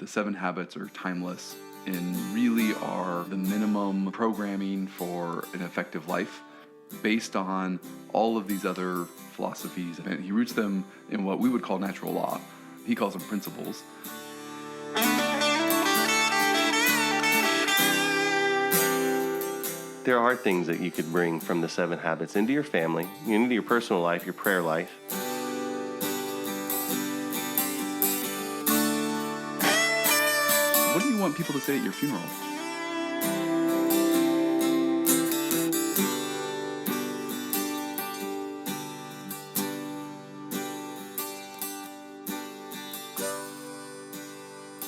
The 7 habits are timeless and really are the minimum programming for an effective life based on all of these other philosophies. And he roots them in what we would call natural law. He calls them principles. There are things that you could bring from the 7 habits into your family, into your personal life, your prayer life. What do you want people to say at your funeral?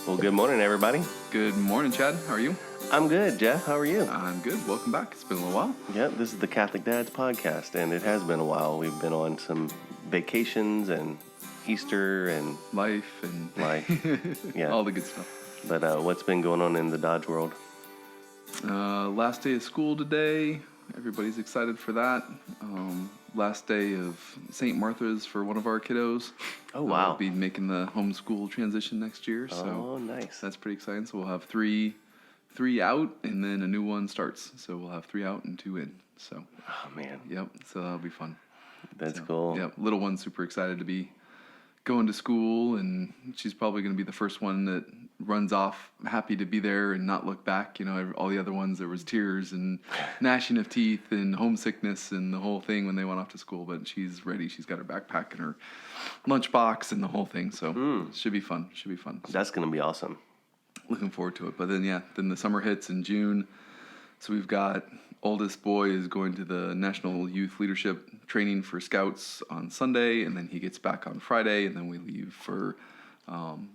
Well, good morning, everybody. Good morning, Chad. How are you? I'm good, Jeff. How are you? I'm good. Welcome back. It's been a little while. Yep, this is the Catholic Dads podcast, and it has been a while. We've been on some vacations and Easter and Life and yeah, all the good stuff. But what's been going on in the Dodge world? Last day of school today. Everybody's excited for that. Last day of St. Martha's for one of our kiddos. Oh, wow. We'll be making the homeschool transition next year. Oh, nice. That's pretty exciting. So we'll have three out, and then a new one starts. So we'll have 3 out and 2 in. So. Oh, man. Yep. So that'll be fun. That's cool. Yep. Little one's super excited to be going to school, and she's probably going to be the first one that runs off happy to be there and not look back. You know, all the other ones, there was tears and gnashing of teeth and homesickness and the whole thing when they went off to school. But she's ready. She's got her backpack and her lunchbox and the whole thing. So it should be fun. Should be fun. That's going to be awesome. Looking forward to it. But then the summer hits in June. So we've got oldest boy is going to the National Youth Leadership Training for Scouts on Sunday, and then he gets back on Friday, and then we leave for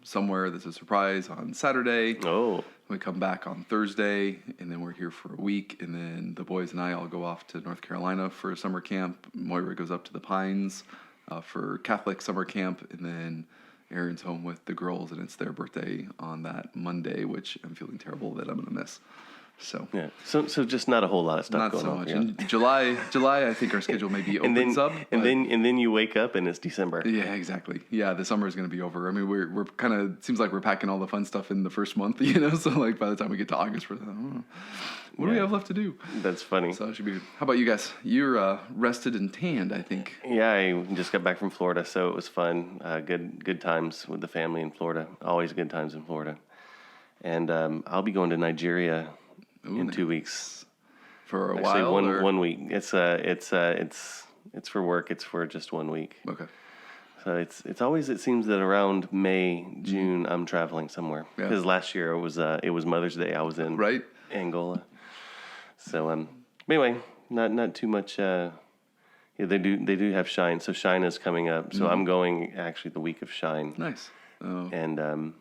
somewhere that's a surprise on Saturday. Oh. We come back on Thursday, and then we're here for a week, and then the boys and I all go off to North Carolina for a summer camp. Moira goes up to the Pines for Catholic summer camp, and then Aaron's home with the girls, and it's their birthday on that Monday, which I'm feeling terrible that I'm going to miss. So yeah, so just not a whole lot of stuff going on. Not so much. In July, I think our schedule maybe opens up. And then you wake up and it's December. Yeah, exactly. Yeah, the summer is going to be over. I mean, we're kind of seems like we're packing all the fun stuff in the first month, you know. So like by the time we get to August, we're like, what do we have left to do? That's funny. So it should be good. How about you guys? You're rested and tanned, I think. Yeah, I just got back from Florida, so it was fun. Good times with the family in Florida. Always good times in Florida. And I'll be going to Nigeria. In 2 weeks, for a Actually, while. 1 week. It's for work. It's for just 1 week. Okay. So it's always, it seems that around May, June, I'm traveling somewhere. Because last year it was Mother's Day. I was in Angola. So anyway, not too much. Yeah, they do have Shine. So Shine is coming up. So I'm going actually the week of Shine. Nice. Oh. And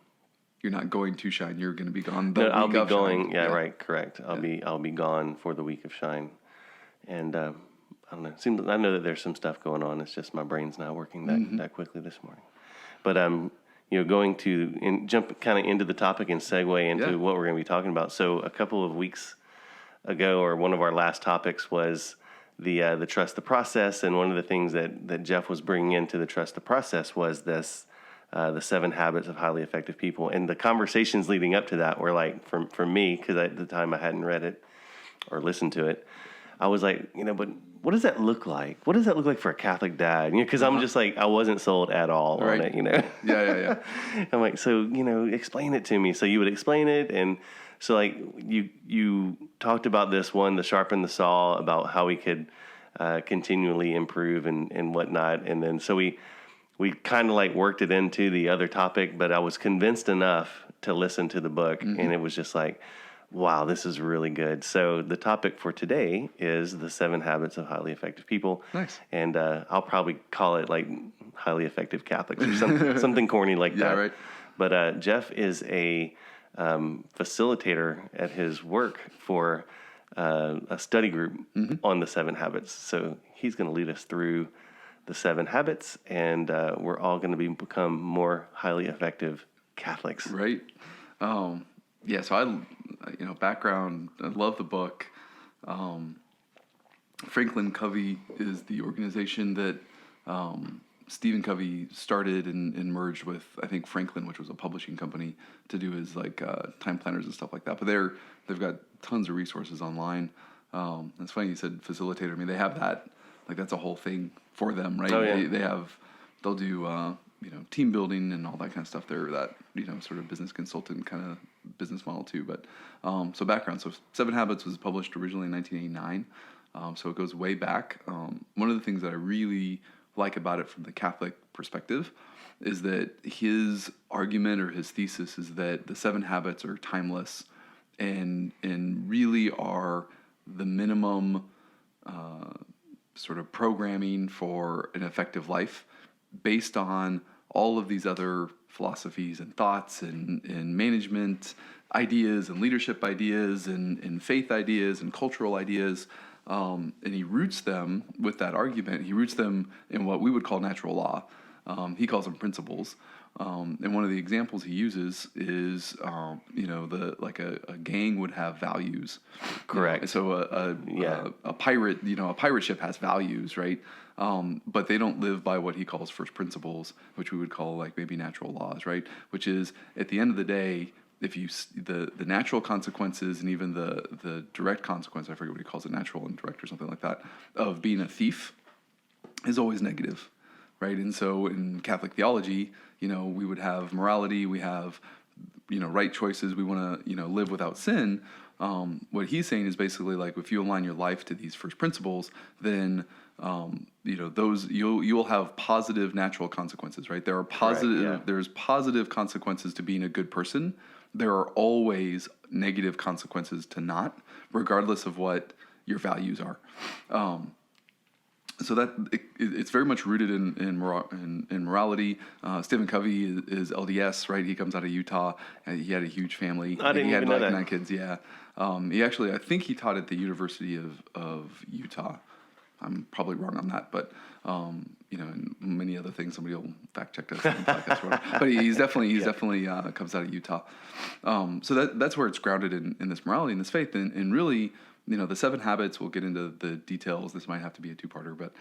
you're not going to Shine. You're going to be gone. No, I'll be going. Yeah, right. Correct. I'll be gone for the week of Shine, and I don't know. I know that there's some stuff going on. It's just my brain's not working that quickly this morning. But going to jump kind of into the topic and segue into what we're going to be talking about. So a couple of weeks ago, or one of our last topics was the trust the process, and one of the things that Jeff was bringing into the trust the process was this. The 7 habits of highly effective people. And the conversations leading up to that were like, for me, because at the time I hadn't read it or listened to it, I was like, but what does that look like? What does that look like for a Catholic dad? Because I'm just like, I wasn't sold at all on it, Yeah. I'm like, so, explain it to me. So you would explain it. And so like you talked about this one, the sharpen the saw, about how we could continually improve and whatnot. And then so we kind of like worked it into the other topic, but I was convinced enough to listen to the book, and it was just like, wow, this is really good. So the topic for today is the 7 habits of highly effective people. Nice. And I'll probably call it like highly effective Catholics or something corny like that. Yeah, right. But Jeff is a facilitator at his work for a study group on the 7 habits. So he's going to lead us through the 7 habits, and we're all going to become more highly effective Catholics. Right. Yeah. So background. I love the book. Franklin Covey is the organization that Stephen Covey started and merged with, I think, Franklin, which was a publishing company, to do his like time planners and stuff like that. But they've got tons of resources online. It's funny you said facilitator. I mean, they have that. Like that's a whole thing for them, right? Oh, yeah. They'll do team building and all that kind of stuff. They're that sort of business consultant kind of business model too. But so background. So 7 Habits was published originally in 1989. So it goes way back. One of the things that I really like about it from the Catholic perspective is that his argument or his thesis is that the 7 habits are timeless and really are the minimum sort of programming for an effective life based on all of these other philosophies and thoughts and management ideas and leadership ideas and faith ideas and cultural ideas. And he roots them with that argument. He roots them in what we would call natural law. He calls them principles. And one of the examples he uses is, a gang would have values. Correct. So a pirate ship has values, right? But they don't live by what he calls first principles, which we would call like maybe natural laws, right? Which is at the end of the day, if you the natural consequences and even the direct consequence, I forget what he calls it, natural and direct or something like that, of being a thief is always negative, right? And so in Catholic theology, we would have morality, we have right choices, we want to live without sin. What he's saying is basically like if you align your life to these first principles, then those you'll have positive natural consequences, right? There are positive. Correct, yeah. There's positive consequences to being a good person. There are always negative consequences to not, regardless of what your values are. So that it's very much rooted in morality. Stephen Covey is LDS, right? He comes out of Utah. And he had a huge family. I didn't he had even know like that. 9 kids. Yeah. He actually, I think he taught at the University of Utah. I'm probably wrong on that, but and many other things. Somebody will fact check us on the podcast, or whatever. But he's definitely comes out of Utah. So that's where it's grounded in this morality and this faith, and really, the 7 habits. We'll get into the details. This might have to be a 2-parter, but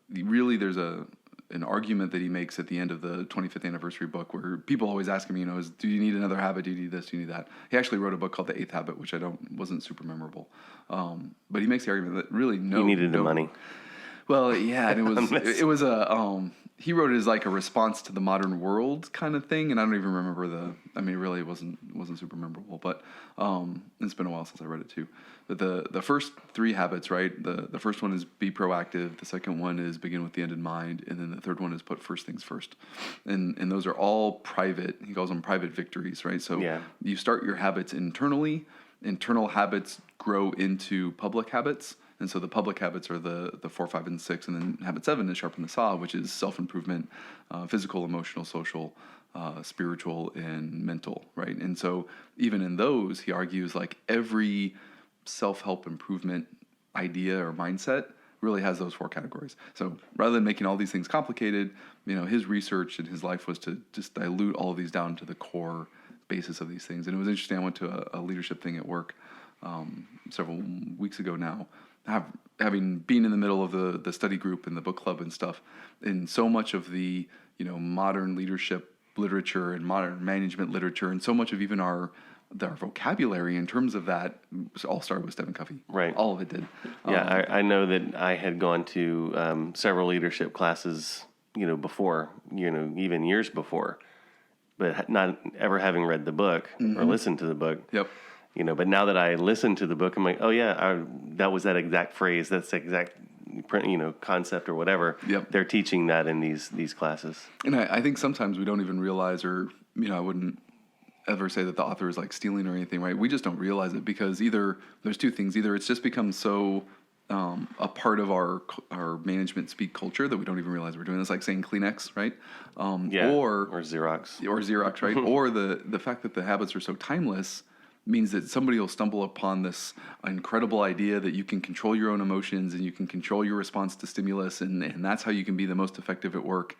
really there's an argument that he makes at the end of the 25th anniversary book where people always ask him, do you need another habit? Do you need this? Do you need that? He actually wrote a book called The 8th Habit, which wasn't super memorable. But he makes the argument that really He needed the money. Well, yeah, and it was he wrote it as like a response to the modern world kind of thing, and I don't even remember really it wasn't super memorable, but it's been a while since I read it too. But the first 3 habits, right? The first one is be proactive, the second one is begin with the end in mind, and then the third one is put first things first. And those are all private. He calls them private victories, right? So you start your habits internally. Internal habits grow into public habits. And so the public habits are the 4, 5, and 6, and then habit 7 is sharpen the saw, which is self-improvement, physical, emotional, social, spiritual, and mental, right? And so even in those, he argues like every self-help improvement idea or mindset really has those 4 categories. So rather than making all these things complicated, his research and his life was to just dilute all of these down to the core basis of these things. And it was interesting. I went to a leadership thing at work several weeks ago now, having been in the middle of the study group and the book club and stuff, and so much of the modern leadership literature and modern management literature, and so much of even our vocabulary in terms of that all started with Stephen Covey. Right. All of it did. Yeah, I know that I had gone to several leadership classes, before, even years before, but not ever having read the book or listened to the book. Yep. But now that I listen to the book, I'm like, oh yeah, that was that exact phrase, that's the exact, concept or whatever. Yep. They're teaching that in these classes. And I think sometimes we don't even realize, or I wouldn't ever say that the author is like stealing or anything, right? We just don't realize it because either there's 2 things: either it's just become so a part of our management speak culture that we don't even realize we're doing this, like saying Kleenex, right? Or Xerox, right? Or the fact that the habits are so timeless means that somebody will stumble upon this incredible idea that you can control your own emotions and you can control your response to stimulus, and that's how you can be the most effective at work.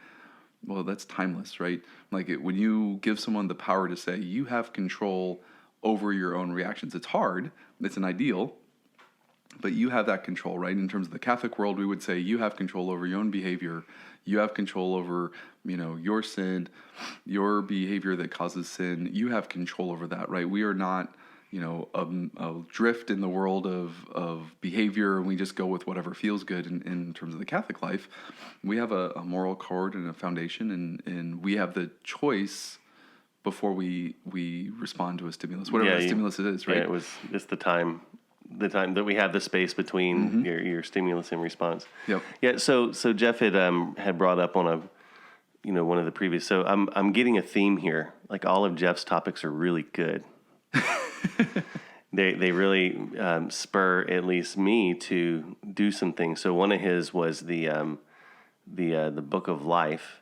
Well, that's timeless, right? Like when you give someone the power to say you have control over your own reactions, it's hard, it's an ideal, But you have that control, right? In terms of the Catholic world, we would say you have control over your own behavior. You have control over, your sin, your behavior that causes sin. You have control over that, right? We are not, a drift in the world of behavior, and we just go with whatever feels good in terms of the Catholic life. We have a moral cord and a foundation, and we have the choice before we respond to a stimulus, whatever the stimulus is, right? Yeah, it's the time that we have the space between your stimulus and response. Yep. Yeah. So Jeff had brought up on one of the previous. So I'm getting a theme here. Like all of Jeff's topics are really good. They really spur at least me to do some things. So one of his was the book of life.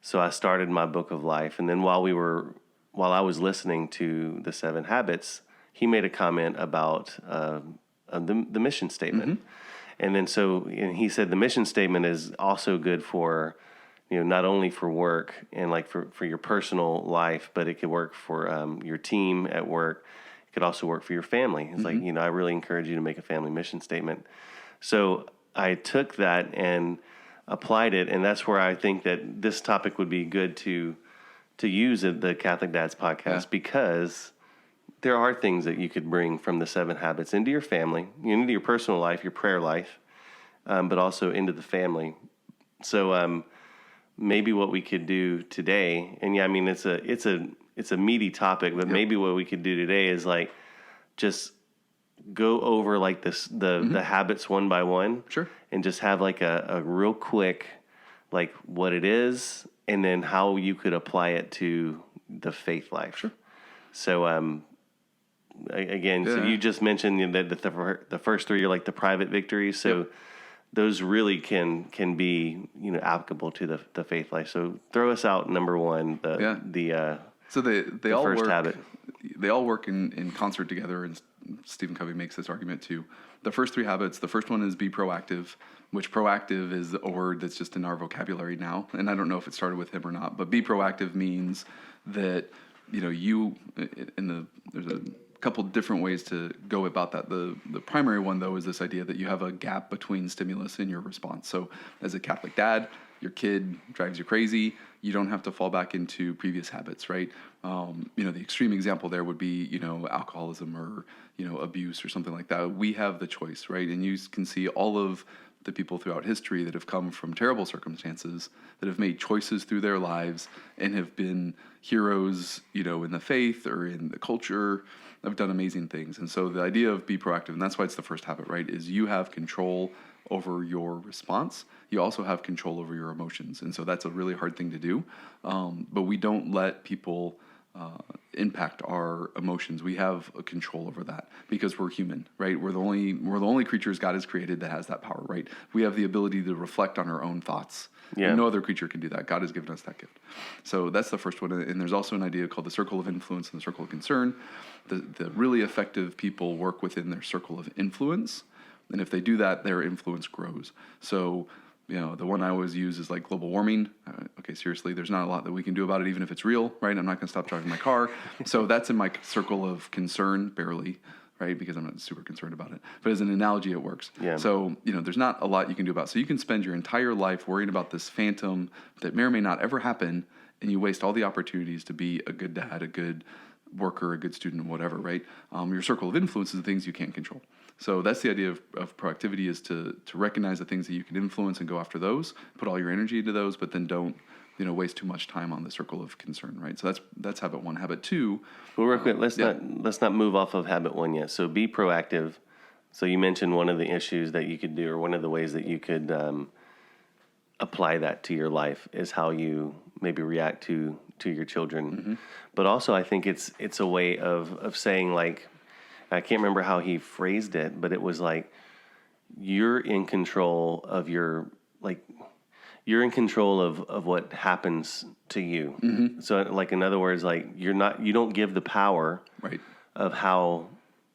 So I started my book of life, and then while I was listening to the 7 Habits, he made a comment about the mission statement. And then and he said the mission statement is also good for, not only for work and like for your personal life, but it could work for your team at work. It could also work for your family. It's like, I really encourage you to make a family mission statement. So I took that and applied it, and that's where I think that this topic would be good to use at the Catholic Dads podcast, because there are things that you could bring from the 7 Habits into your family, into your personal life, your prayer life, but also into the family. So maybe what we could do today, and it's a meaty topic, but maybe what we could do today is like just go over like the habits one by one, sure, and just have like a real quick like what it is, and then how you could apply it to the faith life. Sure. So again, so you just mentioned that the first 3 are like the private victories. So those really can be applicable to the faith life. So throw us out number 1. So they all first work. habit. They all work in concert together, and Stephen Covey makes this argument too. The first 3 habits. The first one is be proactive, which proactive is a word that's just in our vocabulary now, and I don't know if it started with him or not. But be proactive means that there's a couple different ways to go about that. The primary one, though, is this idea that you have a gap between stimulus and your response. So as a Catholic dad, your kid drives you crazy, you don't have to fall back into previous habits, right? The extreme example there would be, alcoholism or, abuse or something like that. We have the choice, right? And you can see all of the people throughout history that have come from terrible circumstances, that have made choices through their lives and have been heroes, in the faith or in the culture, have done amazing things. And so the idea of be proactive, and that's why it's the first habit, right, is you have control over your response. You also have control over your emotions. And so that's a really hard thing to do. But we don't let people impact our emotions. We have a control over that because we're human, right? We're the only creatures God has created that has that power, right? We have the ability to reflect on our own thoughts. Yeah. No other creature can do that. God has given us that gift. So that's the first one. And there's also an idea called the circle of influence and the circle of concern. The really effective people work within their circle of influence. And if they do that, their influence grows. So, the one I always use is like global warming. Okay, seriously, there's not a lot that we can do about it, even if it's real, right? I'm not going to stop driving my car. So that's in my circle of concern, barely, right? Because I'm not super concerned about it. But as an analogy, it works. Yeah. So, there's not a lot you can do about it. So you can spend your entire life worrying about this phantom that may or may not ever happen, and you waste all the opportunities to be a good dad, a good worker, a good student, whatever, right? Your circle of influence is the things you can't control. So that's the idea of proactivity, is to recognize the things that you can influence and go after those, put all your energy into those, but then don't, waste too much time on the circle of concern, right? So that's habit 1. Habit 2. Well, real quick, let's not move off of habit 1 yet. So be proactive. So you mentioned one of the issues that you could do, or one of the ways that you could apply that to your life, is how you maybe react to your children. Mm-hmm. But also, I think it's a way of saying, like, I can't remember how he phrased it, but it was like, you're in control of you're in control of what happens to you. Mm-hmm. So like, in other words, like you don't give the power right. of how,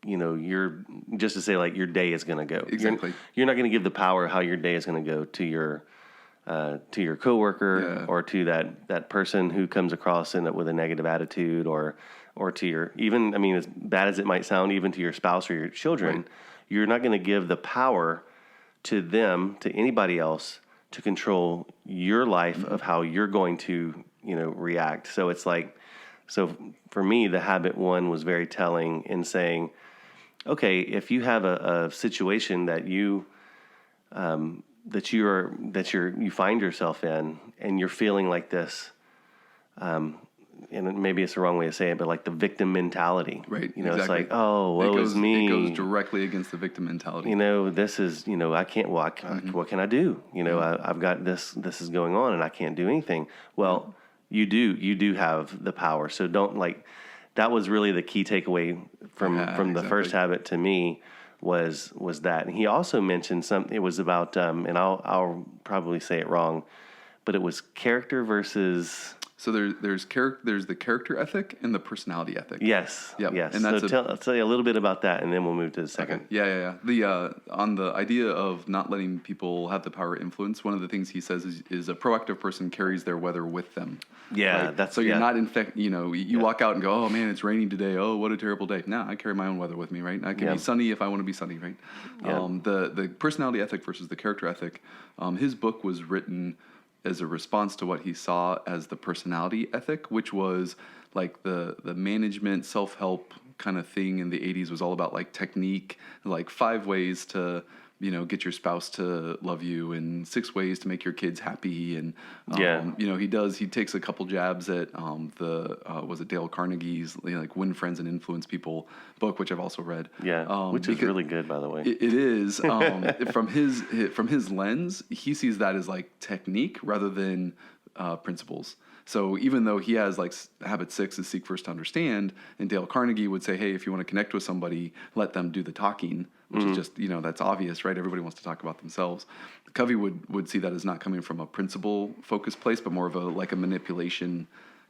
you're, just to say like your day is going to go. Exactly. You're not going to give the power how your day is going to go to your coworker or to that person who comes across with a negative attitude, or to your, even, as bad as it might sound, even to your spouse or your children. Right. you're not going to give the power to them, to anybody else, to control your life of how you're going to, react. So it's like, so for me, the habit one was very telling in saying, okay, if you have a situation that you find yourself in, and you're feeling like this, and maybe it's the wrong way to say it, but like the victim mentality, Right? It's Exactly. like, oh, woe is me. It goes directly against the victim mentality. This is, I can't. What can I do? I've got this. This is going on, and I can't do anything. Well, you do have the power. So don't like. That was really the key takeaway from the first habit to me was that. And he also mentioned something. It was about, and I'll probably say it wrong, but it was character versus. So there's the character ethic and the personality ethic. Yes. Yep. Yes. And so I'll tell you a little bit about that, and then we'll move to the second. Okay. Yeah. The on the idea of not letting people have the power to influence, one of the things he says is a proactive person carries their weather with them. Yeah, right? that's so you're not you walk out and go, oh man, it's raining today. Oh, what a terrible day. No, I carry my own weather with me, right? I can be sunny if I want to be sunny, right? Yeah. The personality ethic versus the character ethic. His book was written as a response to what he saw as the personality ethic, which was like the management self-help kind of thing in the 80s was all about like technique, like 5 ways to, get your spouse to love you and 6 ways to make your kids happy. And, he takes a couple jabs at was it Dale Carnegie's like Win Friends and Influence People book, which I've also read. Yeah, which is really good, by the way. It is. From his lens, he sees that as like technique rather than principles. So even though he has like habit 6 is seek first to understand, and Dale Carnegie would say, hey, if you want to connect with somebody, let them do the talking, which is just, that's obvious, right? Everybody wants to talk about themselves. Covey would see that as not coming from a principle focused place, but more of a manipulation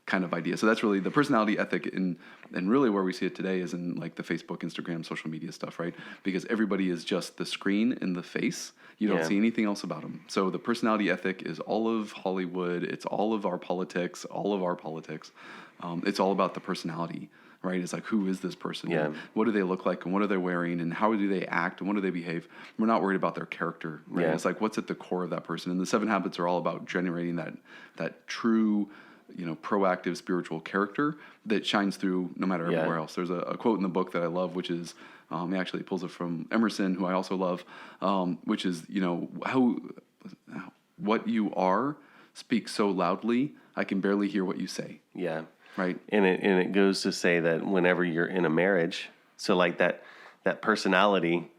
kind of idea. So that's really the personality ethic, and really where we see it today is in like the Facebook, Instagram, social media stuff, right? Because everybody is just the screen and the face. You don't see anything else about them. So the personality ethic is all of Hollywood. It's all of our politics. It's all about the personality, right? It's like, who is this person? Yeah. And what do they look like? And what are they wearing? And how do they act? And what do they behave? We're not worried about their character, right? Yeah. It's like, what's at the core of that person? And the 7 habits are all about generating that true, proactive spiritual character that shines through no matter everywhere else. There's a quote in the book that I love, which is, he actually pulls it from Emerson, who I also love, which is, what you are speaks so loudly, I can barely hear what you say. Yeah. Right. And it goes to say that whenever you're in a marriage, so like that personality,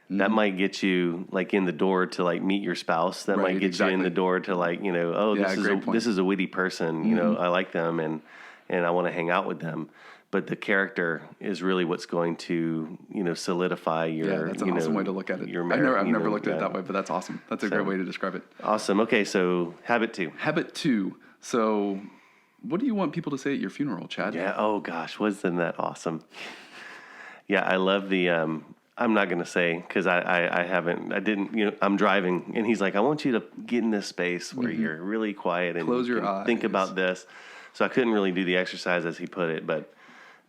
that might get you like in the door to like meet your spouse. That might get you in the door to like, this is a witty person. I like them and I want to hang out with them. But the character is really what's going to, solidify your. That's an awesome way to look at it. I've never looked at it that way, but that's awesome. That's a great way to describe it. Awesome. Okay, so habit 2. Habit 2. So, what do you want people to say at your funeral, Chad? Yeah. Oh gosh, wasn't that awesome? Yeah, I love the. I'm not going to say because I didn't, I'm driving and he's like, I want you to get in this space where you're really quiet and close your eyes. Think about this. So I couldn't really do the exercise as he put it, but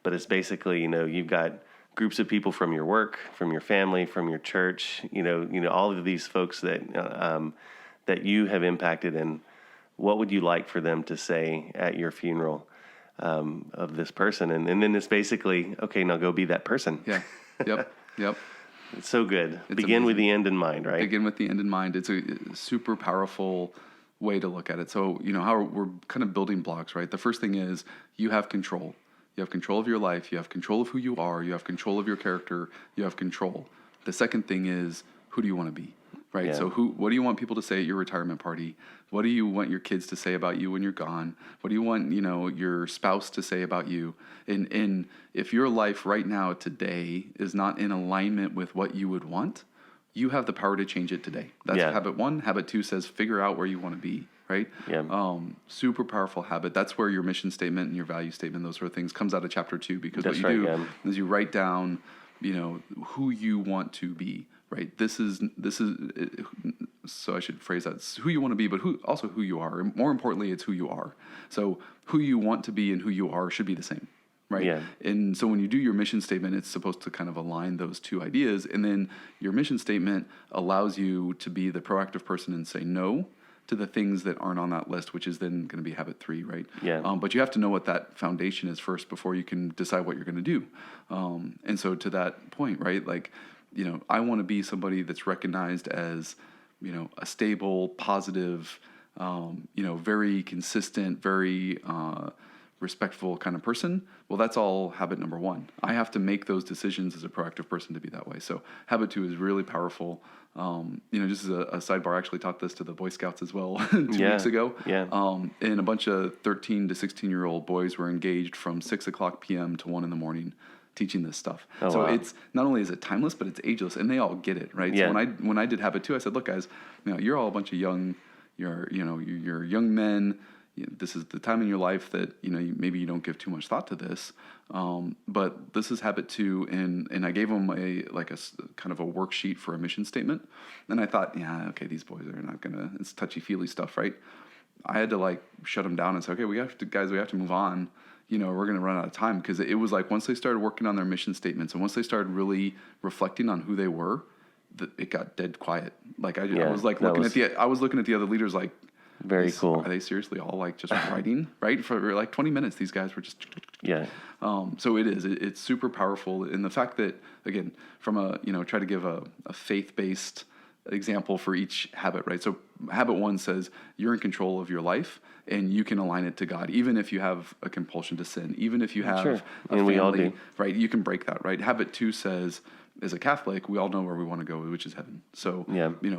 it's basically, you've got groups of people from your work, from your family, from your church, all of these folks that you have impacted, and what would you like for them to say at your funeral of this person? And then it's basically, okay, now go be that person. Yeah. Yep. It's so good. It's Begin amazing. with the end in mind, right? Begin with the end in mind. It's a super powerful way to look at it. So, how we're kind of building blocks, right? The first thing is you have control. You have control of your life. You have control of who you are. You have control of your character. You have control. The second thing is, who do you want to be, right? Yeah. So what do you want people to say at your retirement party? What do you want your kids to say about you when you're gone? What do you want, your spouse to say about you? And if your life right now today is not in alignment with what you would want, you have the power to change it today. That's habit 1. Habit 2 says figure out where you want to be, right? Yeah. Super powerful habit. That's where your mission statement and your value statement, those sort of things, comes out of chapter 2, because That's what you right, do is you write down, who you want to be, right? This is so I should phrase that. It's who you want to be, but also who you are. And more importantly, it's who you are. So who you want to be and who you are should be the same. right? Yeah. And so when you do your mission statement, it's supposed to kind of align those two ideas. And then your mission statement allows you to be the proactive person and say no to the things that aren't on that list, which is then going to be habit 3, right? Yeah. But you have to know what that foundation is first before you can decide what you're going to do. And so to that point, right, like, I want to be somebody that's recognized as, a stable, positive, very consistent, very respectful kind of person. Well, that's all habit number 1. I have to make those decisions as a proactive person to be that way. So habit 2 is really powerful. Just as a sidebar, I actually taught this to the Boy Scouts as well 2 weeks ago. Yeah. And a bunch of 13 to 16-year-old boys were engaged from 6 o'clock p.m. to 1 in the morning teaching this stuff. So wow. It's not only is it timeless, but it's ageless, and they all get it, right? Yeah. So when I did habit 2, I said, look, guys, you're all a bunch of you're young men. This is the time in your life that maybe you don't give too much thought to this, but this is habit 2, and I gave them a kind of a worksheet for a mission statement, and I thought, okay, these boys are not gonna. It's touchy feely stuff, right? I had to shut them down and say, okay, we have to move on. We're going to run out of time, because it was once they started working on their mission statements and once they started really reflecting on who they were, it got dead quiet. I was looking at the other leaders like, very cool. Are they seriously all just writing, right? For 20 minutes, these guys were just. Yeah. So it's super powerful. And the fact that, again, from try to give a faith-based example for each habit, right? So habit 1 says you're in control of your life and you can align it to God, even if you have a compulsion to sin, even if you have a family, we all do. Right? You can break that, right? Habit 2 says, as a Catholic, we all know where we want to go, which is heaven. So,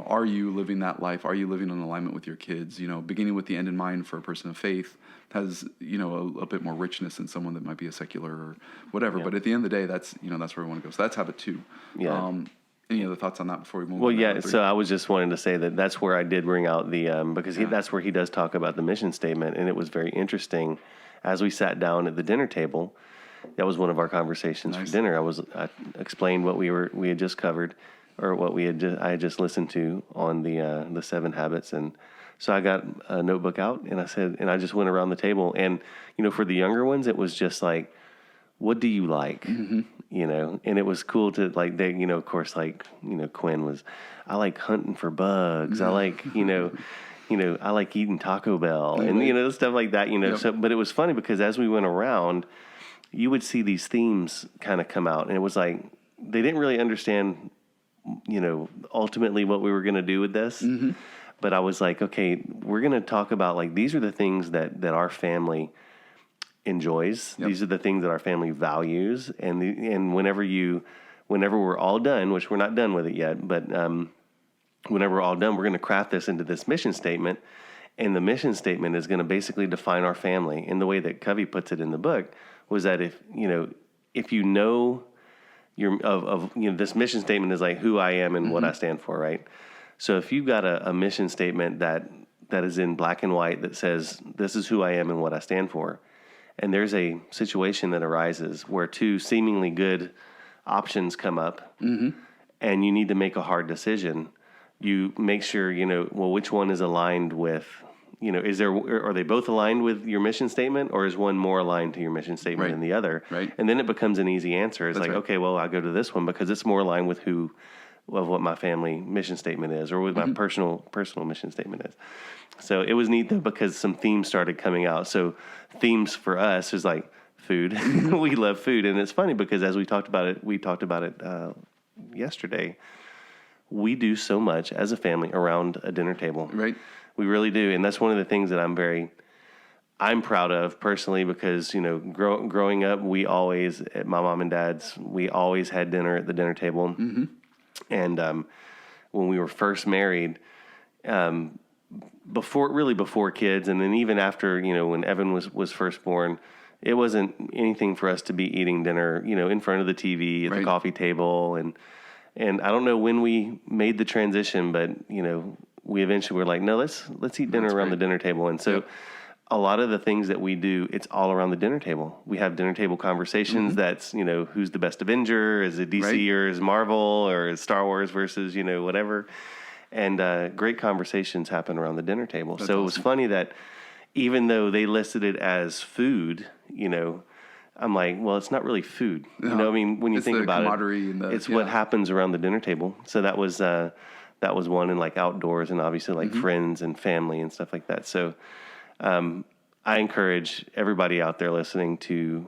are you living that life? Are you living in alignment with your kids? Beginning with the end in mind for a person of faith has, a bit more richness than someone that might be a secular or whatever. Yeah. But at the end of the day, that's where we want to go. So that's habit 2. Yeah. Any other thoughts on that before we move on? Well, yeah. So I was just wanting to say that's where I did bring out the because that's where he does talk about the mission statement, and it was very interesting as we sat down at the dinner table. That was one of our conversations for dinner. I explained what we had just covered, or what I had just listened to on the 7 habits, and so I got a notebook out and I just went around the table, and for the younger ones it was just like, what do you like? Mm-hmm. And it was cool to they, of course, Quinn was, I like hunting for bugs. Mm-hmm. I like, I like eating Taco Bell and, stuff like that, Yep. So, but it was funny because as we went around, you would see these themes kind of come out, and it was like, they didn't really understand, ultimately what we were going to do with this. Mm-hmm. But I was like, okay, we're going to talk about these are the things that our family enjoys. Yep. These are the things that our family values, and whenever we're all done, which we're not done with it yet, but whenever we're all done, we're going to craft this into this mission statement, and the mission statement is going to basically define our family. And the way that Covey puts it in the book was that if this mission statement is who I am and mm-hmm. what I stand for, right? So if you've got a mission statement that is in black and white that says this is who I am and what I stand for, and there's a situation that arises where 2 seemingly good options come up, mm-hmm. and you need to make a hard decision, you make sure, which one is aligned with, are they both aligned with your mission statement, or is one more aligned to your mission statement than the other? Right. And then it becomes an easy answer. It's okay, well, I go to this one because it's more aligned with what my family mission statement is, or what my mm-hmm. personal mission statement is. So it was neat though, because some themes started coming out. So themes for us is food. We love food. And it's funny because as we talked about it yesterday, we do so much as a family around a dinner table. Right. We really do. And that's one of the things that I'm proud of personally, because, growing up, we always, at my mom and dad's, we always had dinner at the dinner table. Mm-hmm. And when we were first married, before kids, and then even after, when Evan was first born, it wasn't anything for us to be eating dinner, in front of the TV at the coffee table. And I don't know when we made the transition, but, we eventually were like, no, let's eat dinner around the dinner table. And so a lot of the things that we do, it's all around the dinner table. We have dinner table conversations. Mm-hmm. That's, who's the best Avenger? Is it DC or is Marvel, or is Star Wars versus, whatever. And great conversations happen around the dinner table. That's so awesome. It was funny that even though they listed it as food, I'm like, well, it's not really food. You know, I mean, when you It's think the about camaraderie and it's what happens around the dinner table. So that was one, and like outdoors, and obviously like friends and family and stuff like that. So I encourage everybody out there listening to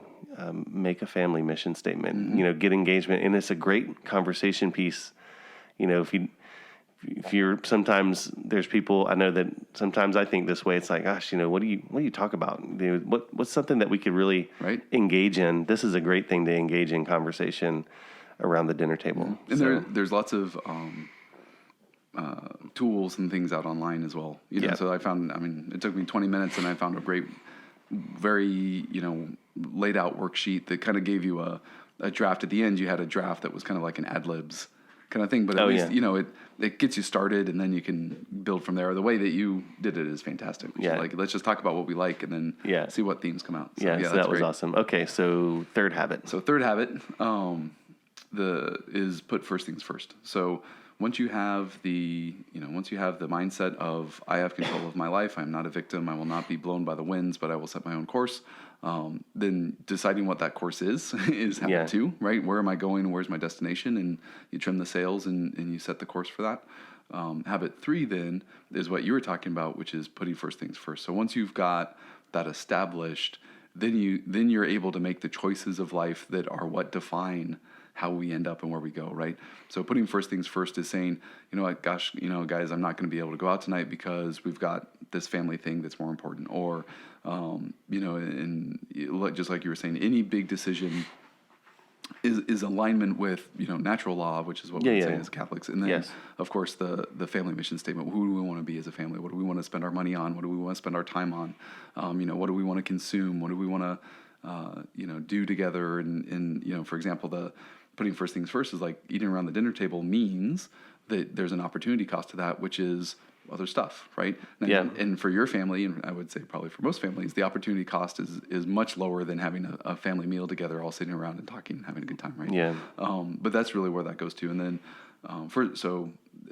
make a family mission statement. You know, get engagement, and it's a great conversation piece. You know, if you're sometimes there's people, I know that sometimes I think this way. It's like, gosh, you know, what do you talk about? You know, what's something that we could really engage in? This is a great thing to engage in conversation around the dinner table. And there's lots of tools and things out online as well. You know, so I found, I mean, it took me 20 minutes and I found a great, very, you know, laid out worksheet that kind of gave you a draft. At the end, you had a draft that was kind of like an ad libs kind of thing, but at least, you know, it gets you started and then you can build from there. The way that you did it is fantastic. Like, let's just talk about what we like and then see what themes come out. So, so that was awesome. Okay. So third habit. So third habit, is put first things first. So once you have the mindset of I have control of my life, I'm not a victim, I will not be blown by the winds, but I will set my own course. Then deciding what that course is habit 2, right? Where am I going? Where's my destination? And you trim the sails and you set the course for that. Habit 3 then is what you were talking about, which is putting first things first. So once you've got that established, then you're able to make the choices of life that are what define how we end up and where we go, right? So putting first things first is saying, you know what, gosh, you know, guys, I'm not going to be able to go out tonight because we've got this family thing that's more important. Or, you know, and just like you were saying, any big decision is alignment with, you know, natural law, which is what we say as Catholics. And then, of course, the family mission statement. Who do we want to be as a family? What do we want to spend our money on? What do we want to spend our time on? You know, what do we want to consume? What do we want to, you know, do together? And, you know, for example, putting first things first is like eating around the dinner table means that there's an opportunity cost to that, which is other stuff, right? And for your family, and I would say probably for most families, the opportunity cost is much lower than having a family meal together, all sitting around and talking and having a good time, right? But that's really where that goes to. And then so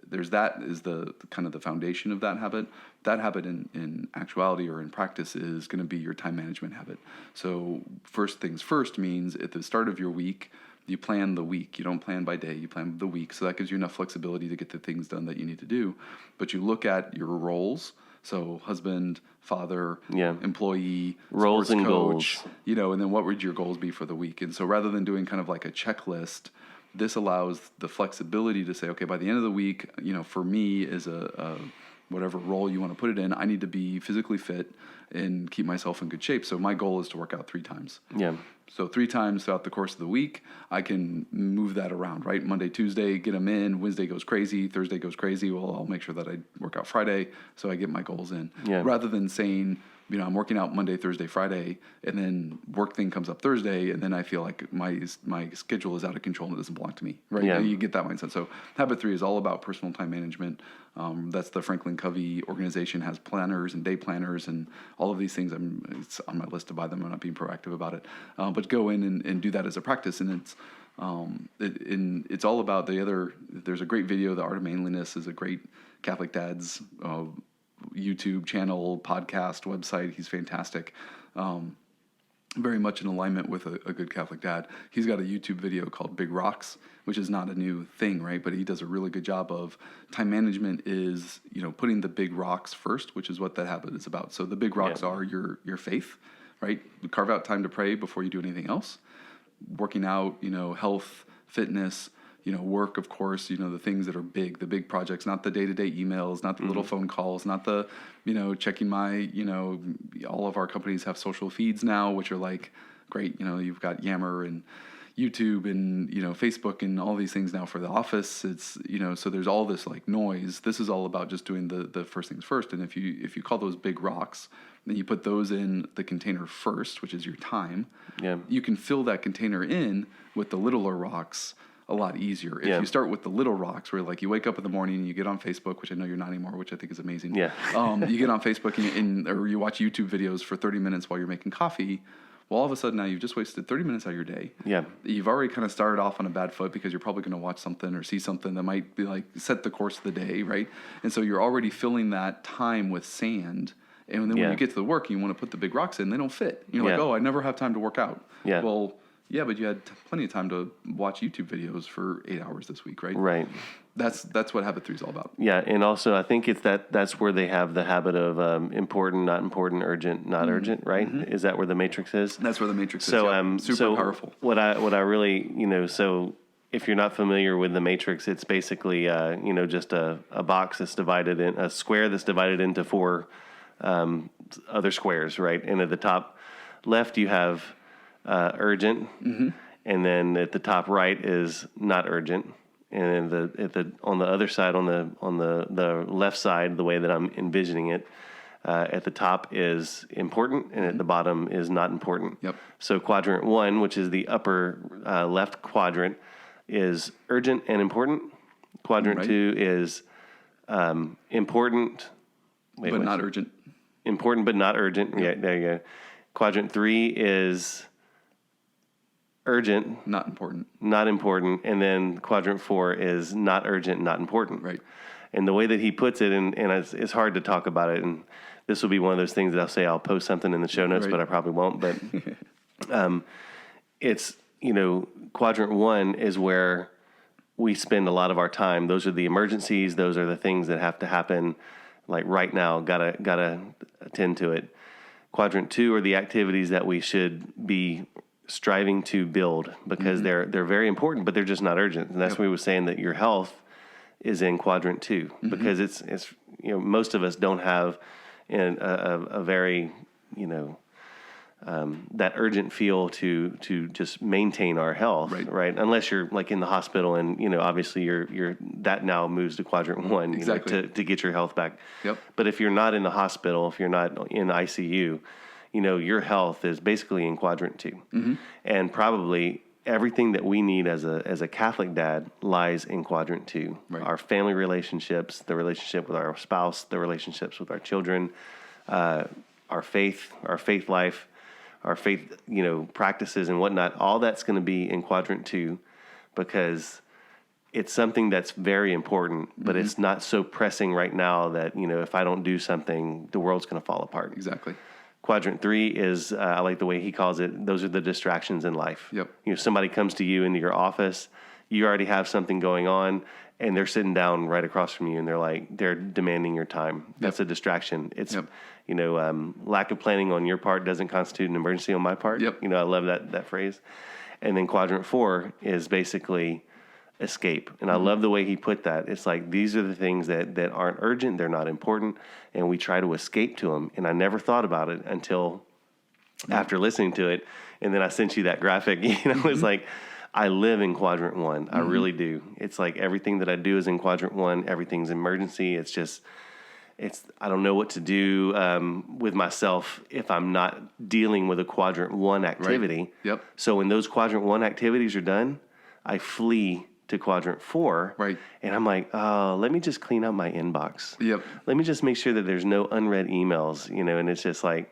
there's that is the kind of the foundation of that habit. That habit in actuality or in practice is going to be your time management habit. So first things first means at the start of your week, you plan the week. You don't plan by day. You plan the week. So that gives you enough flexibility to get the things done that you need to do. But you look at your roles. So husband, father, employee, roles and coach, goals. You know, and then what would your goals be for the week? And so rather than doing kind of like a checklist, this allows the flexibility to say, okay, by the end of the week, you know, for me as a whatever role you want to put it in, I need to be physically fit and keep myself in good shape. So my goal is to work out 3 times. So 3 times throughout the course of the week, I can move that around, right? Monday, Tuesday, get them in. Wednesday goes crazy. Thursday goes crazy. Well, I'll make sure that I work out Friday so I get my goals in. Rather than saying, you know, I'm working out Monday, Thursday, Friday, and then work thing comes up Thursday, and then I feel like my schedule is out of control and it doesn't belong to me, right? You get that mindset. So habit 3 is all about personal time management. That's the Stephen Covey organization, has planners and day planners and all of these things. It's on my list to buy them. I'm not being proactive about it, but go in and do that as a practice. And it's all about there's a great video. The Art of Manliness is a great Catholic Dad's YouTube channel, podcast, website. He's fantastic. Very much in alignment with a good Catholic dad. He's got a YouTube video called Big Rocks, which is not a new thing, right? But he does a really good job of time management is, you know, putting the big rocks first, which is what that habit is about. So the big rocks are your faith, right? Carve out time to pray before you do anything else. Working out, you know, health, fitness, you know, work, of course, you know, the things that are big, the big projects, not the day-to-day emails, not the little phone calls, not the, you know, checking my, you know, all of our companies have social feeds now, which are like, great, you know, you've got Yammer and YouTube and, you know, Facebook and all these things now for the office. It's, you know, so there's all this like noise. This is all about just doing the first things first. And if you call those big rocks, then you put those in the container first, which is your time. You can fill that container in with the littler rocks a lot easier. If you start with the little rocks, where like you wake up in the morning and you get on Facebook, which I know you're not anymore, which I think is amazing. You get on Facebook or you watch YouTube videos for 30 minutes while you're making coffee. Well, all of a sudden now you've just wasted 30 minutes out of your day. You've already kind of started off on a bad foot because you're probably going to watch something or see something that might be like set the course of the day, right? And so you're already filling that time with sand And then when you get to the work, you want to put the big rocks in, they don't fit. You're like, oh, I never have time to work out. Yeah. Well, yeah, but you had plenty of time to watch YouTube videos for 8 hours this week, right? Right. That's what Habit 3 is all about. Yeah, and also I think it's that's where they have the habit of important, not important, urgent, not urgent, right? Mm-hmm. Is that where the matrix is? That's where the matrix is. Super powerful. What I really, so if you're not familiar with the matrix, it's basically just a box that's divided in a square that's divided into 4 other squares, right? And at the top left you have urgent, and then at the top right is not urgent. And on the other side, on the left side, the way that I'm envisioning it, at the top is important, and at the bottom is not important. Yep. So quadrant 1, which is the upper left quadrant, is urgent and important. Quadrant 2 is important, but not urgent. Important but not urgent. Yeah, there you go. Quadrant 3 is urgent, not important, and then quadrant 4 is not urgent, not important. Right. And the way that he puts it, and it's hard to talk about it, and this will be one of those things that I'll say I'll post something in the show notes, but I probably won't. But it's quadrant 1 is where we spend a lot of our time. Those are the emergencies. Those are the things that have to happen, like right now. Gotta attend to it. Quadrant 2 are the activities that we should be striving to build because they're very important, but they're just not urgent. And that's why we were saying that your health is in quadrant 2 because it's most of us don't have a very that urgent feel to just maintain our health, right? Unless you're like in the hospital and obviously you're that now moves to quadrant 1 exactly. To get your health back. Yep. But if you're not in the hospital, if you're not in ICU, your health is basically in quadrant 2, and probably everything that we need as a Catholic dad lies in quadrant 2. Right. Our family relationships, the relationship with our spouse, the relationships with our children, our faith life, our faith, practices and whatnot. All that's going to be in quadrant 2 because it's something that's very important, but it's not so pressing right now that if I don't do something, the world's going to fall apart. Exactly. Quadrant 3 is, I like the way he calls it, those are the distractions in life. Yep. Somebody comes to you into your office, you already have something going on, and they're sitting down right across from you, and they're demanding your time. That's a distraction. It's, lack of planning on your part doesn't constitute an emergency on my part. Yep. I love that phrase. And then quadrant 4 is basically escape. And I love the way he put that. It's like, these are the things that aren't urgent, they're not important, and we try to escape to them. And I never thought about it until after listening to it. And then I sent you that graphic, it's like, I live in quadrant 1. I really do. It's like everything that I do is in quadrant 1. Everything's emergency. I don't know what to do with myself if I'm not dealing with a quadrant 1 activity. Right. Yep. So when those quadrant 1 activities are done, I flee to quadrant 4. Right. And I'm like, oh, let me just clean out my inbox. Yep. Let me just make sure that there's no unread emails, and it's just like,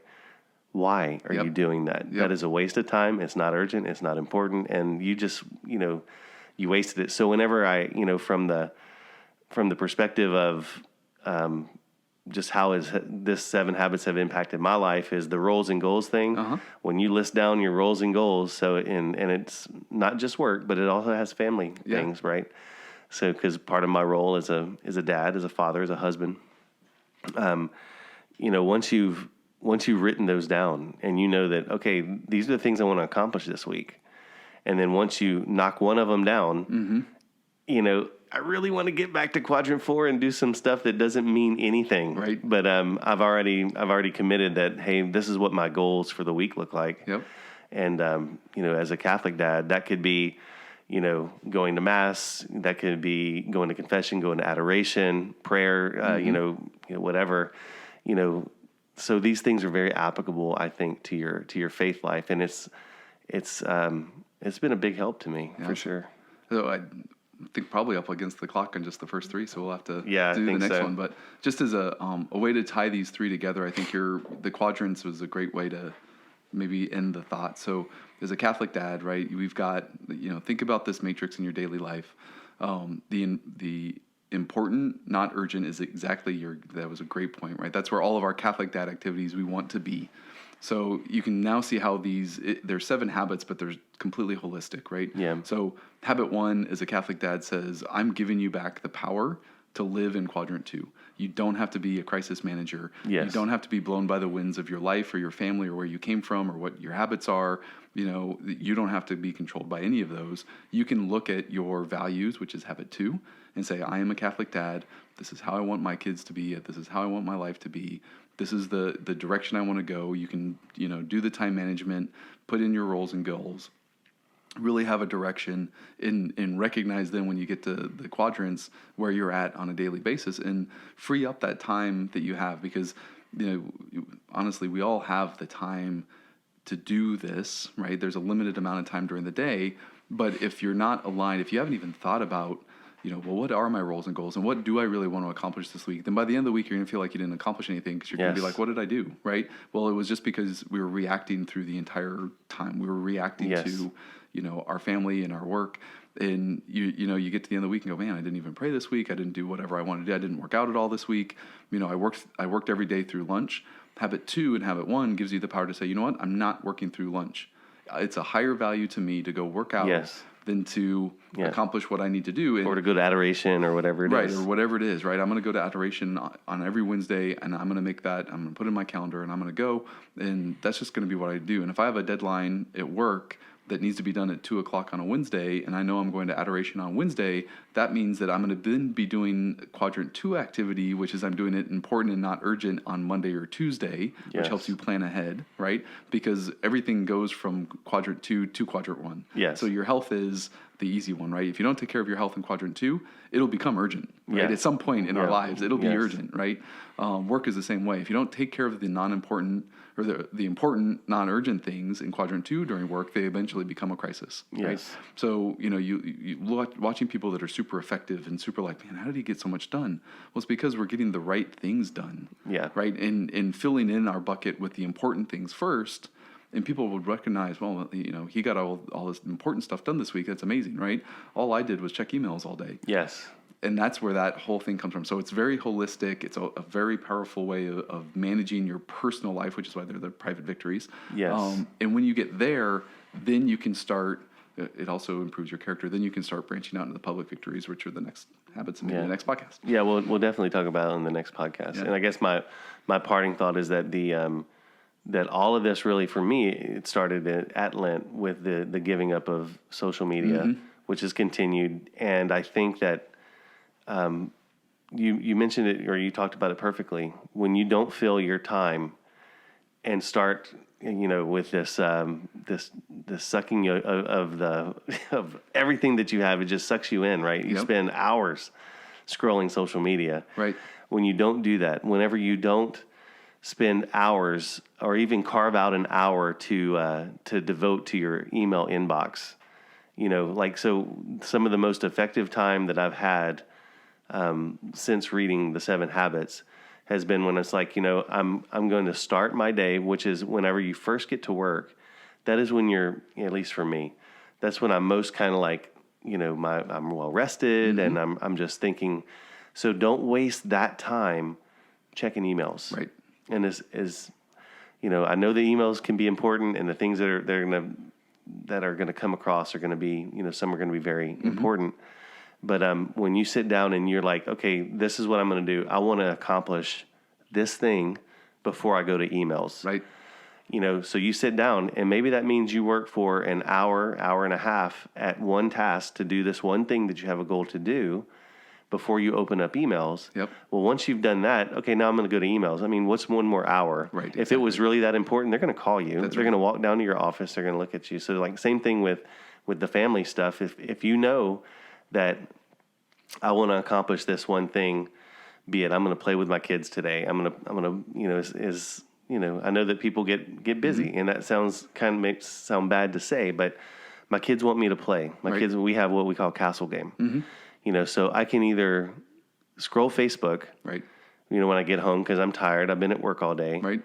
why are you doing that? Yep. That is a waste of time. It's not urgent. It's not important. And you just, you wasted it. So whenever I, from the perspective of just how this 7 habits have impacted my life is the roles and goals thing. When you list down your roles and goals, so and it's not just work, but it also has family things, right? So because part of my role as a dad, as a father, as a husband, once you've written those down and that, okay, these are the things I want to accomplish this week. And then once you knock one of them down, I really want to get back to quadrant 4 and do some stuff that doesn't mean anything. Right. But I've already committed that, hey, this is what my goals for the week look like. Yep. And, as a Catholic dad, that could be, going to mass, that could be going to confession, going to adoration, prayer, whatever, so these things are very applicable, I think, to your faith life. And it's been a big help to me for sure. So I think probably up against the clock on just the first 3, so we'll have to do the next one. But just as a way to tie these 3 together, I think the quadrants was a great way to maybe end the thought. So as a Catholic dad, right, we've got, think about this matrix in your daily life. The important, not urgent is exactly that was a great point, right? That's where all of our Catholic dad activities we want to be. So you can now see how there's 7 habits, but they're completely holistic, right? Yeah. So habit 1 is a Catholic dad says, I'm giving you back the power to live in quadrant 2. You don't have to be a crisis manager. Yes. You don't have to be blown by the winds of your life or your family or where you came from or what your habits are. You don't have to be controlled by any of those. You can look at your values, which is habit 2, and say, I am a Catholic dad. This is how I want my kids to be. This is how I want my life to be. This is the direction I want to go. You can, do the time management, put in your roles and goals, really have a direction, and recognize then when you get to the quadrants where you're at on a daily basis, and free up that time that you have, because, honestly, we all have the time to do this, right? There's a limited amount of time during the day, but if you're not aligned, if you haven't even thought about, well, what are my roles and goals, and what do I really want to accomplish this week? Then by the end of the week, you're going to feel like you didn't accomplish anything, because you're going to be like, what did I do, right? Well, it was just because we were reacting through the entire time. We were reacting to, our family and our work. And you get to the end of the week and go, man, I didn't even pray this week. I didn't do whatever I wanted to do. I didn't work out at all this week. I worked every day through lunch. Habit 2 and habit 1 gives you the power to say, you know what? I'm not working through lunch. It's a higher value to me to go work out than to accomplish what I need to do. Or to go to adoration or whatever it is. Right, or whatever it is, right? I'm going to go to adoration on every Wednesday, and I'm going to make that, I'm going to put it in my calendar, and I'm going to go, and that's just going to be what I do. And if I have a deadline at work that needs to be done at 2 o'clock on a Wednesday, and I know I'm going to adoration on Wednesday, that means that I'm going to then be doing quadrant 2 activity, which is I'm doing it important and not urgent on Monday or Tuesday, which helps you plan ahead, right? Because everything goes from quadrant 2 to quadrant 1. Yes. So your health is the easy one, right? If you don't take care of your health in quadrant 2, it'll become urgent, right? At some point in our lives, it'll be urgent, right? Work is the same way. If you don't take care of the non-important or the important non-urgent things in quadrant 2 during work, they eventually become a crisis, right? So, you watching people that are super effective and super like, man, how did he get so much done? Well, it's because we're getting the right things done, right? And filling in our bucket with the important things first. And people would recognize, well, he got all this important stuff done this week. That's amazing, right? All I did was check emails all day. Yes. And that's where that whole thing comes from. So it's very holistic. It's a very powerful way of managing your personal life, which is why they're the private victories. Yes. And when you get there, then you can start, it also improves your character. Then you can start branching out into the public victories, which are the next habits and maybe the next podcast. Yeah, we'll definitely talk about it on the next podcast. Yeah. And I guess my parting thought is that that all of this really, for me, it started at Lent with the giving up of social media, which has continued. And I think that you mentioned it, or you talked about it perfectly. When you don't fill your time and start, with this sucking of everything that you have, it just sucks you in, right? You spend hours scrolling social media. Right. When you don't do that, whenever you don't spend hours or even carve out an hour to devote to your email inbox, so some of the most effective time that I've had since reading the 7 Habits has been when it's like, I'm going to start my day, which is whenever you first get to work. That is when you're, at least for me, that's when I'm most kind of like, I'm well rested and I'm just thinking. So don't waste that time checking emails. Right. And I know the emails can be important, and the things that are going to come across are going to be, some are going to be very important. But when you sit down and you're like, okay, this is what I'm going to do. I want to accomplish this thing before I go to emails. Right. So you sit down, and maybe that means you work for an hour and a half at one task to do this one thing that you have a goal to do before you open up emails. Yep. Well, once you've done that, okay, now I'm going to go to emails. I mean, what's one more hour? Right. Exactly. If it was really that important, they're going to call you. They're going to walk down to your office. They're going to look at you. So like same thing with the family stuff. If you know that I want to accomplish this one thing, be it I'm going to play with my kids today. I'm going to I know that people get busy, and that makes sound bad to say, but my kids want me to play. My kids, we have what we call castle game. So I can either scroll Facebook, right? When I get home because I'm tired, I've been at work all day, right?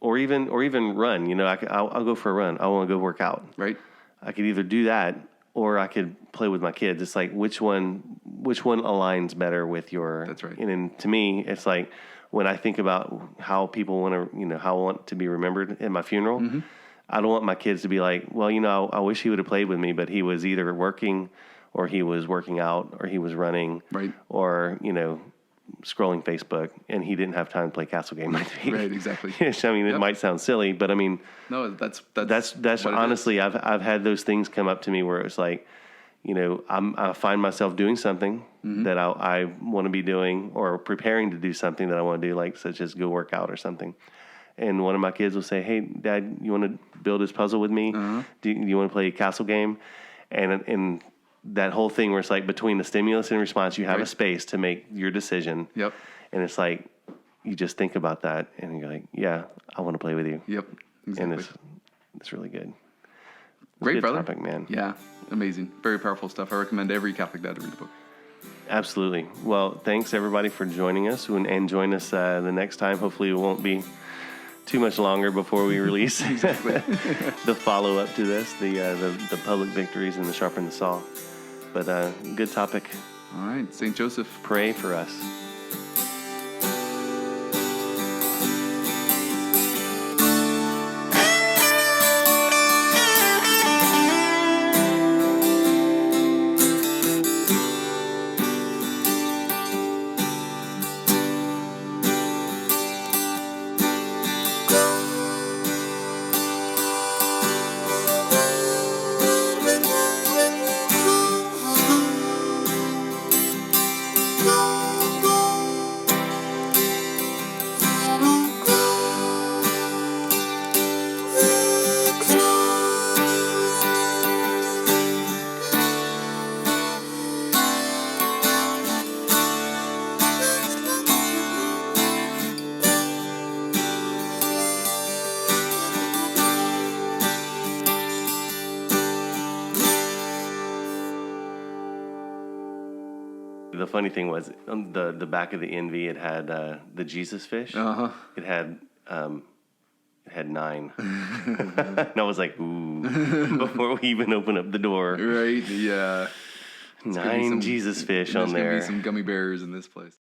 Or even run. I'll go for a run. I want to go work out, right? I could either do that, or I could play with my kids. It's like which one aligns better with your. That's right. And then to me, it's like when I think about how people want to, how I want to be remembered at my funeral. Mm-hmm. I don't want my kids to be like, well, I wish he would have played with me, but he was either working, or he was working out, or he was running, right, or scrolling Facebook, and he didn't have time to play castle game with me. Right, exactly. I mean, it might sound silly, but I mean, no, that's honestly, I've had those things come up to me where it's like, I find myself doing something that I want to be doing, or preparing to do something that I want to do, like such as go work out or something. And one of my kids will say, "Hey, Dad, you want to build this puzzle with me? Uh-huh. Do you want to play a castle game?" And that whole thing where it's like between the stimulus and response, you have a space to make your decision. Yep. And it's like, you just think about that and you're like, yeah, I want to play with you. Yep. Exactly. And it's really good. Great, good brother. Topic, man. Yeah. Amazing. Very powerful stuff. I recommend every Catholic dad to read the book. Absolutely. Well, thanks everybody for joining us, and join us the next time. Hopefully it won't be too much longer before we release the follow-up to this, the public victories and the sharpen the saw. But good topic. All right. St. Joseph. Pray for us. The funny thing was, on the back of the NV, it had the Jesus fish. Uh-huh. It had 9. And I was like, ooh, before we even open up the door. Right, yeah. 9 Jesus fish on there. There's going to be some gummy bears in this place.